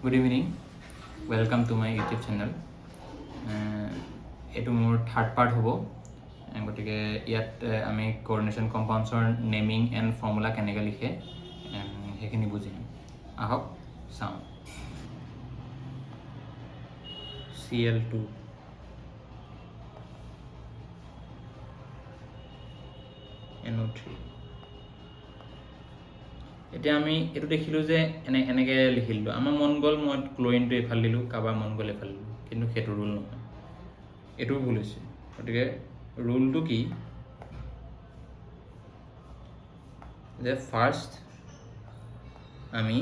Good evening. Welcome to my YouTube channel. এইটো মোৰ third part হ'ব। গতিকে ইয়াত আমি কোঅৰ্ডিনেশ্যন কম্পাউণ্ডছৰ নেমিং এণ্ড ফৰ্মুলা কেনেকৈ লিখে সেইখিনি বুজিম। আহক চাওঁ। Cl2 NO3। এতিয়া আমি এইটো দেখিলোঁ যে এনেকৈ লিখিলোঁ। আমাৰ মন গ'ল মই ক্লৰিনটো এইফালে দিলোঁ, কাৰোবাৰ মন গ'ল এইফালে দিলোঁ, কিন্তু সেইটো ৰুল নহয়, এইটো ভুল হৈছে। গতিকে ৰুলটো কি যে ফাৰ্ষ্ট আমি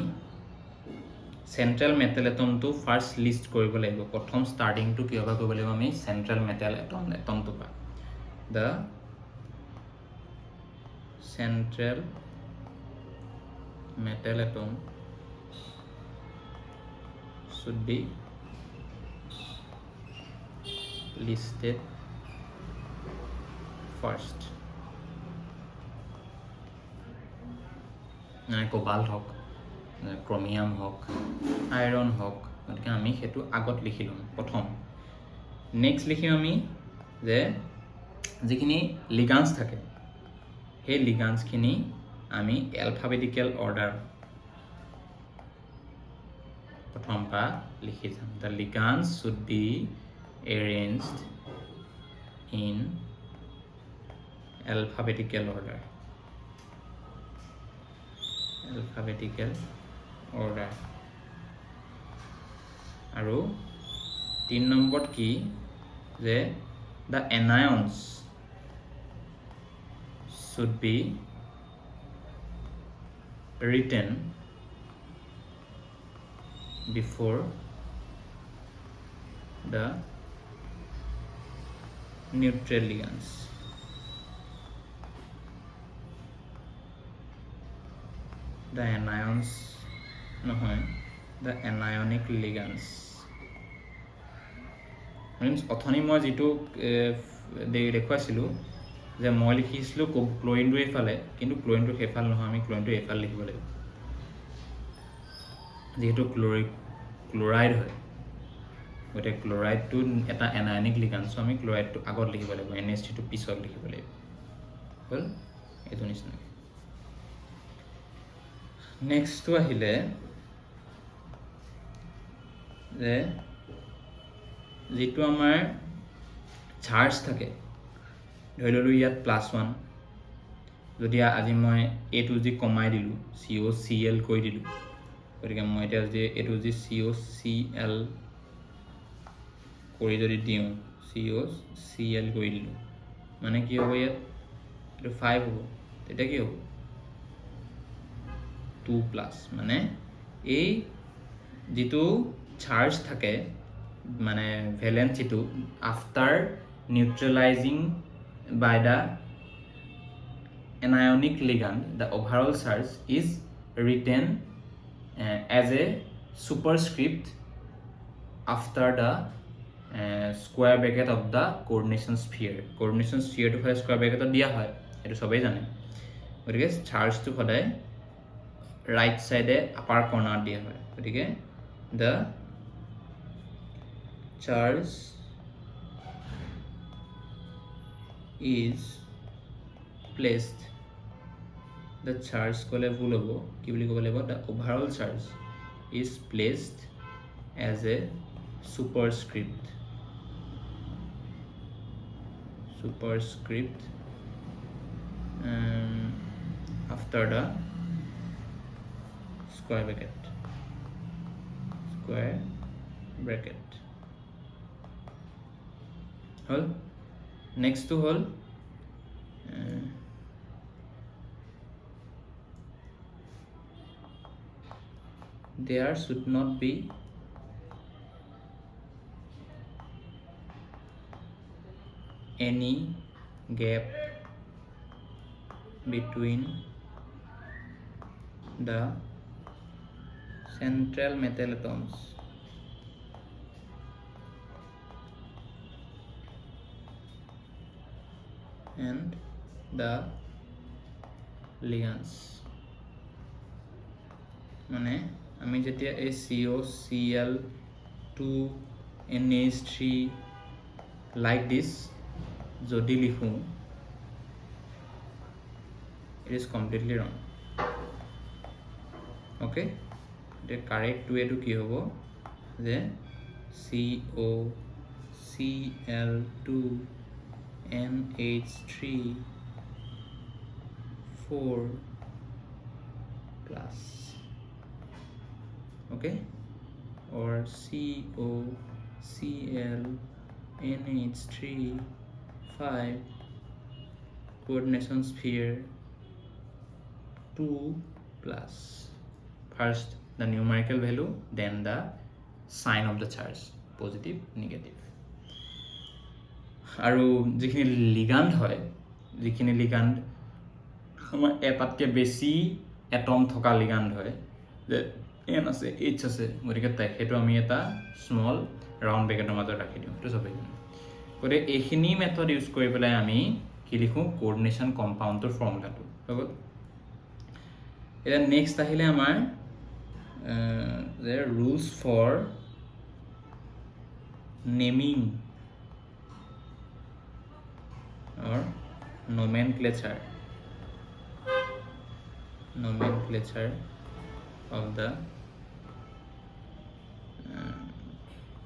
চেণ্ট্ৰেল মেটেল এটমটো ফাৰ্ষ্ট লিষ্ট কৰিব লাগিব। প্ৰথম ষ্টাৰ্টিংটো কিহৰ পৰা কৰিব লাগিব? আমি চেণ্ট্ৰেল মেটেল এটমটোৰ পৰা। The central metal atom should be listed first. Cobalt হওক, ক্ৰমিয়াম হওক, আইৰণ হওক, গতিকে আমি সেইটো আগত লিখি ল'ম প্ৰথম। নেক্সট লিখিম আমি যে যিখিনি লিগান্স থাকে সেই লিগান্সখিনি আমি এলফাবেটিকেল অৰ্ডাৰ প্ৰথম পৰা লিখি যাম। The ligands should be arranged in alphabetical order. আৰু 3 নম্বৰত কি যে the anions should be written before the neutral ligands. The anions নহয়, the anionic ligands means অথনি মই যিটো দেখুৱাইছিলোঁ যে মই লিখিছিলোঁ ক্লৰিনটো এইফালে, কিন্তু ক্লৰিনটো সেইফালে নহয়, আমি ক্লৰিনটো এইফালে লিখিব লাগিব। যিহেতু ক্লৰাইড হয়, গতিকে ক্লৰাইডটো এটা এনায়নিক লিগান্স, আমি ক্লৰাইডটো আগত লিখিব লাগিব, NH3টো পিছত লিখিব লাগিব। হ'ল এইটো নিচিনাকৈ। নেক্সটটো আহিলে যে যিটো আমাৰ চাৰ্জ থাকে, ধৰি ল'লোঁ ইয়াত +1, যদি আজি মই এইটো যি কমাই দিলোঁ COCl কৰি দিলোঁ, গতিকে মই এতিয়া যদি এইটো যি COCl কৰি যদি দিওঁ, COCl কৰি দিলোঁ, মানে কি হ'ব? ইয়াত এইটো 5 হ'ব, তেতিয়া কি হ'ব? 2+, মানে এই যিটো চাৰ্জ থাকে মানে ভেলেন্সিটো after নিউট্ৰেলাইজিং by the anionic ligand, the overall charge is written as a superscript after the square bracket of the coordination sphere. Coordination sphere to square bracket দিয়া হয়, এইটো সবেই জানে। গতিকে চাৰ্জটো সদায় ৰাইট সাইডে আপাৰ কৰ্নাৰ দিয়া হয়। গতিকে the charge is placed, the charge কলে ভুল হ'ব, কি বুলি ক'ব লাগিব? the overall charge is placed as a superscript after the square bracket হল। নেক্সটটো হ'ল there should not be any gap between the central metal atoms and the ligands, মানে আমি যেতিয়া এই COCl2 NH3 like this যদি লিখো, it is completely wrong. Okay, the correct way to কি হ'ব যে COCl2 NH3 4 plus. Okay, or COCl NH3 5 coordination sphere 2 plus. First the numerical value, then the sign of the charge, positive negative. আৰু যিখিনি ligand হয়, যিখিনি ligand আমাৰ এটাতকৈ বেছি এটম থকা লিগাণ্ড হয়, যে N আছে H আছে, গতিকে সেইটো আমি এটা স্মল ৰাউণ্ড ব্ৰেকেটৰ মাজত ৰাখি দিওঁ, সেইটো চবেই জানো। গতিকে এইখিনি মেথড ইউজ কৰি পেলাই আমি কি লিখোঁ, কোঅৰ্ডিনেশ্যন কম্পাউণ্ডটোৰ ফৰ্মুলাটো হৈ গ'ল। এতিয়া নেক্সট আহিলে আমাৰ যে rules for naming or nomenclature of the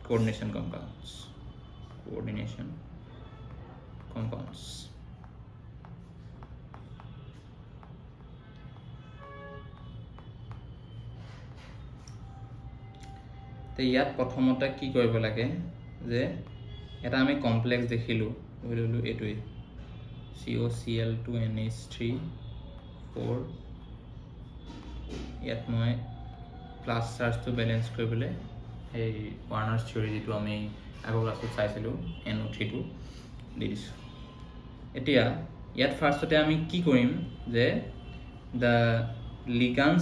coordination compounds. তো ইয়াত প্ৰথমতে কি কৰিব লাগে যে এটা আমি কমপ্লেক্স দেখিলোঁ, ধৰি ল'লোঁ এইটোৱেই COCl2 NH3 4, ইয়াত মই প্লাছ চাৰ্জটো বেলেঞ্চ কৰিবলৈ সেই ৱাৰ্নাৰ্ছ থিয়ৰী যিটো আমি আগৰ ক্লাছত চাইছিলোঁ NO3টো দি দিছোঁ। এতিয়া ইয়াত ফাৰ্ষ্টতে আমি কি কৰিম যে the ligand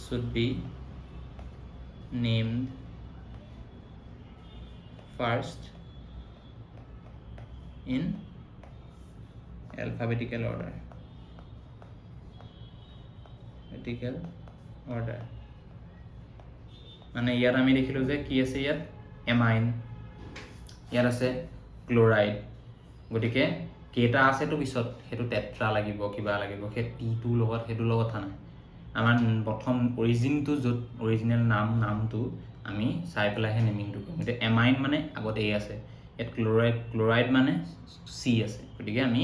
should be named first in alphabetical order. মানে ইয়াত আমি দেখিলোঁ যে কি আছে, ইয়াত এমাইন, ইয়াত আছে ক্ল'ৰাইড, গতিকে কেইটা আছেতো পিছত সেইটো টেট্ৰা লাগিব, কিবা লাগিব, সেই টিটোৰ লগত সেইটোৰ লগত কথা নাই। আমাৰ প্ৰথম অৰিজিনটো য'ত অৰিজিনেল নামটো আমি চাই পেলাইহে নেমিংটো কৰিম। এতিয়া এমাইন মানে আগত A আছে, ইয়াত ক্ল'ৰাইড মানে C আছে, গতিকে আমি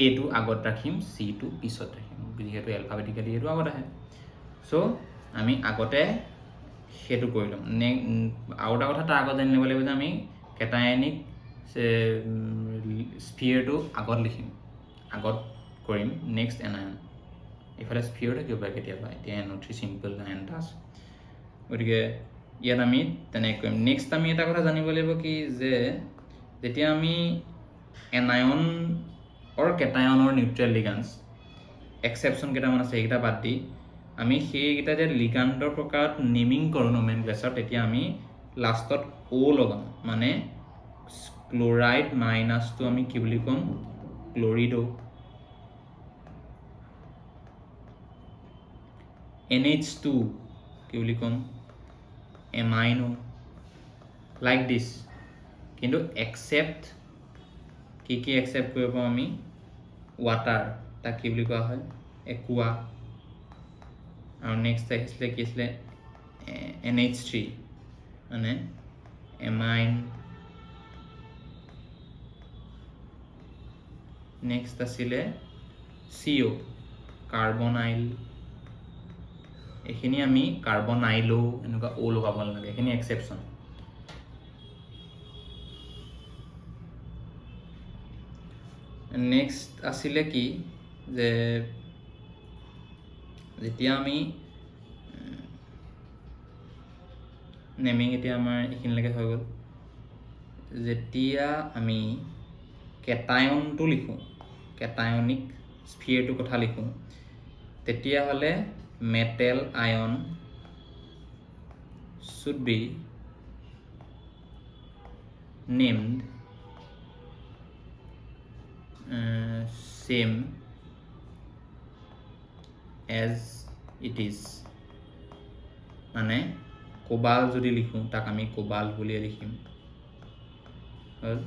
Aটো আগত ৰাখিম, Cটো পিছত ৰাখিম, যিহেতু এলফাবেটিকেলি এইটো আগত আহে। চ' আমি আগতে সেইটো কৰি ল'ম। আৰু এটা কথা তাৰ আগত জানি ল'ব লাগিব যে আমি কেটায়নিক স্ফিয়াৰটো আগত লিখিম, আগত কৰিম, নেক্সট এনায়ন। এইফালে স্ফিয়াৰ থাকিব কেতিয়াবা, এতিয়া NO3 চিম্পল আয়ন এটা আছে, গতিকে ইয়াত আমি তেনেকৈ কৰিম। নেক্সট আমি এটা কথা জানিব লাগিব কি যে যেতিয়া আমি এনায়ন কেটায়নৰ নিউট্ৰেল লিগাণ্ডছ, এক্সেপশ্যন কেইটামান আছে, সেইকেইটা বাদ দি আমি সেইকেইটা যে লিগাণ্ডৰ প্ৰকাৰত নেমিং কৰোঁ নমেনক্লেচাৰ, তেতিয়া আমি লাষ্টত O লগাওঁ, মানে ক্ল'ৰাইড মাইনাছটো আমি কি বুলি ক'ম, ক্ল'ৰিডো। NH2 কি বুলি ক'ম, এমাইনো, লাইক দিছ। কিন্তু এক্সেপ্ট কি এক্সেপ্ট কৰিব পাৰোঁ আমি, ৱাটাৰ, তাক কি বুলি কোৱা হয়, একুৱা। আৰু নেক্সট আহিছিলে কি আছিলে, NH3 মানে এমাইন। নেক্সট আছিলে CO, কাৰ্বনাইল। এইখিনি আমি কাৰ্বনাইলো এনেকুৱা O লগাব নালাগে, এইখিনি এক্সেপশ্যন। নেক্সট আছিলে কি যে যেতিয়া আমি নেমিং, এতিয়া আমাৰ এইখিনিলৈকে হৈ গ'ল। যেতিয়া আমি কেটায়নটো লিখোঁ, কেটায়নিক স্ফিয়াৰটোৰ কথা লিখোঁ, তেতিয়াহ'লে metal Ayan should be named same as it is মানে কোবাল যদি লিখো তাক আমি কোবাল বুলি লিখিম হল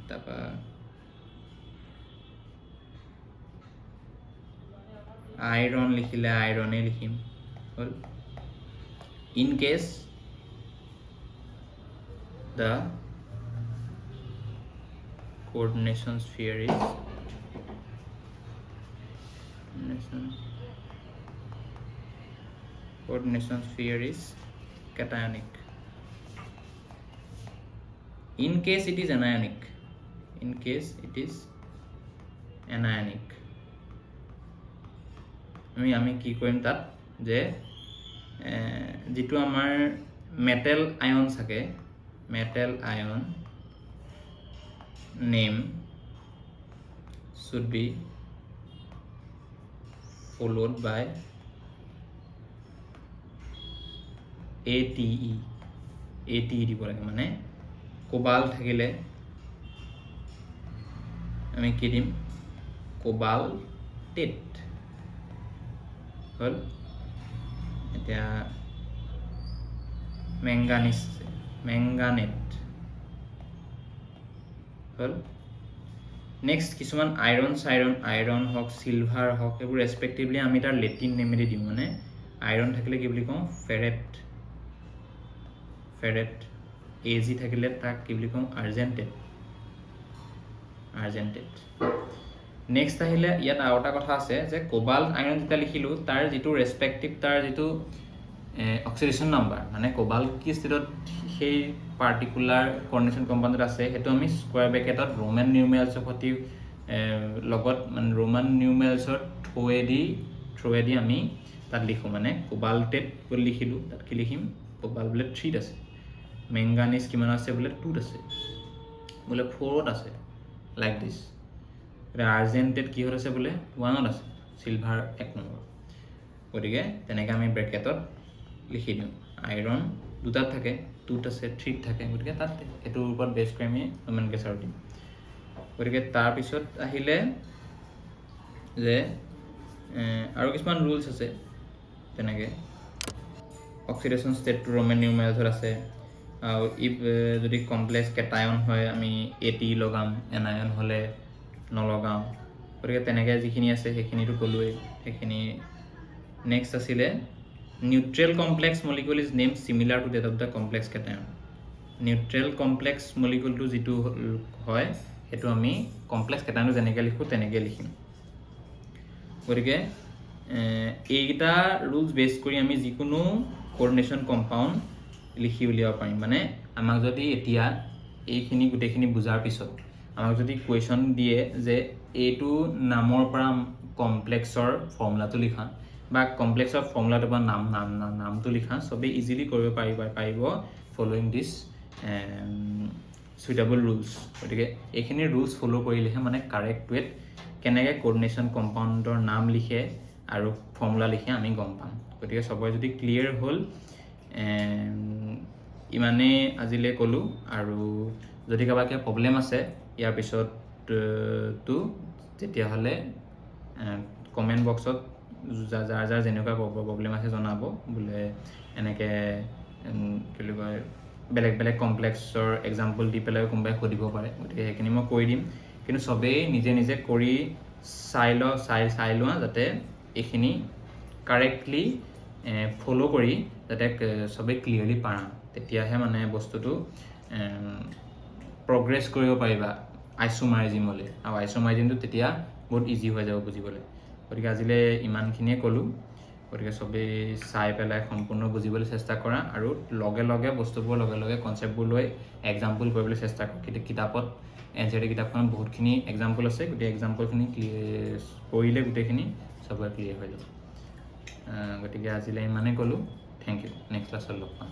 তারপর আয়রন লিখিলে আয়রনে লিখিম হল in case the coordination sphere is cationic in case it is anionic আমি কি কৰিম তাত যে যেটো আমাৰ মেটেল আয়ন থাকে metal ion name should be followed by ATE দিব লাগে মানে কোবাল থাকিলে আমি কি দিম কোবালটেট হল এতিয়া ম্যাঙ্গানেট হল নেক্সট কিছুমান আয়ৰন হক সিলভাৰ হক এবোৰ ৰেসপেক্টিভলি আমি তাৰ লেটিন নেমেদি দিম মানে আয়ৰন থাকিলে কি বুলি কওঁ ফেৰেট এজি থাকিলে তাক কি বুলি কওঁ আৰ্জেন্টেট নেক্সট আহিলে ইয়াত আৰু এটা কথা আছে যে কোবাল্ট আয়ৰন যেটা লিখিলো তাৰ যেটো ৰেসপেক্টিভ তাৰ যেটো অক্সিডেশন নাম্বাৰ মানে কোবাল্ট কি ষ্টেটত সেই পাৰ্টিকুলাৰ কোঅৰ্ডিনেশন কম্পাউন্ডত আছে হেতু আমি স্কয়াৰ ব্ৰ্যাকেটত ৰোমান নিউমেৰালছৰ সৈতে লগত মানে ৰোমান নিউমেৰালছৰ থ্ৰুৱেদি আমি তাত লিখো মানে কোবাল্টেট বুলি লিখিলো তাত কি লিখিম কোবাল্ট বোলে 3 আছে ম্যাঙ্গানিজ কিমান আছে বোলে 2 আছে বোলে 4 আছে লাইক দিস আৰ্জেন্টেট কি আছে বোলে 1 আছে সিলভাৰ 1 নম্বৰ গতিকে তেনেকৈ আমি ব্ৰেকেটত লিখি দিওঁ আয়ৰন দুটাত থাকে 2 আছে 3 থাকে গতিকে তাত এটোৰ ওপৰত বেছ কৰি আমি নমেনক্লেচাৰ দিম গতিকে তাৰ পিছত আহিলে যে আৰু কিছুমান ৰুলছ আছে তেনেকৈ অক্সিডেশন ষ্টেট টু ৰোমান নিউমেৰালছত আছে আৰু ইফ যদি কমপ্লেক্স কেটায়ন হয় আমি এটি লগাম এনায়ন হলে নলগাম গতিকে তেনেকৈ যিখিনি আছে সেইখিনিটো ক'লোৱেই সেইখিনি নেক্সট আছিলে neutral complex molecule is named similar to that of the complex cation neutral complex molecule to যেটো হয় হেতু আমি complex cation যেনেকৈ লিখো তেনেকৈ লিখিম গতিকে এইটা ৰুলস বেস কৰি আমি যিকোনো কোঅৰ্ডিনেশন কম্পাউন্ড লিখি উলিয়াব পাৰিম মানে আমাক যদি এতিয়া এইখিনি গুটেখিনি বুজাৰ পিছত আমাক যদি কোৱেশ্চন দিয়ে যে এইটো নামৰ পৰা কমপ্লেক্সৰ ফৰ্মুলাটো লিখা বা কমপ্লেক্সৰ ফৰ্মুলাটো বা নামটো লিখা সবে ইজিলি কৰিব পাৰিব ফলোইং দিস সুইটেবল ৰুলস গতিকে এইখিনি ৰুলস ফলো কৰিলেহে মানে কাৰেক্ট ৱেত কেনেকৈ কোঅৰ্ডিনেশন কম্পাউণ্ডৰ নাম লিখে আৰু ফৰ্মুলা লিখে আমি গম পাম গতিকে সবই যদি ক্লিয়াৰ হ'ল ইমানে আজিলে কলো আৰু যদি কাবাকে প্ৰবলেম আছে ইয়াৰ পিছত তো তেতিয়া হলে কমেন্ট বক্সত যাৰ যেনেকুৱা প্ৰবলেম আছে জনাব বোলে এনেকৈ কি কয় বেলেগ কমপ্লেক্সৰ এক্সাম্পল দি পেলাই কোনোবাই সুধিব পাৰে গতিকে সেইখিনি মই কৈ দিম কিন্তু সবেই নিজে কৰি চাই লোৱা যাতে এইখিনি কাৰেক্টলি ফলো কৰি যাতে সবেই ক্লিয়াৰলি পাৰা তেতিয়াহে মানে বস্তুটো প্ৰগ্ৰেছ কৰিব পাৰিবা আইসোমাৰিজিমলৈ আৰু আইসোমাৰিজিমটো তেতিয়া বহুত ইজি হৈ যাব বুজিবলৈ গতিকে আজিলে ইমানখিনিয়ে ক'লো গতিকে সবেই চাই পেলাই সম্পূৰ্ণ বুজিবলৈ চেষ্টা কৰা আৰু লগে বস্তুবোৰ লগে কনসেপ্টবোৰ লৈ এক্সাম্পল কৰিবলৈ চেষ্টা কৰা কিতাপত এনচিইআৰটি কিতাপখনত বহুতখিনি এক্সাম্পল আছে গোটেই এক্সাম্পলখিনি ক্লিয়াৰ কৰিলে গোটেইখিনি সবৰে ক্লিয়াৰ হৈ যাব গতিকে আজিলে ইমানে ক'লো থ্যাংক ইউ নেক্সট ক্লাছত লগ পাম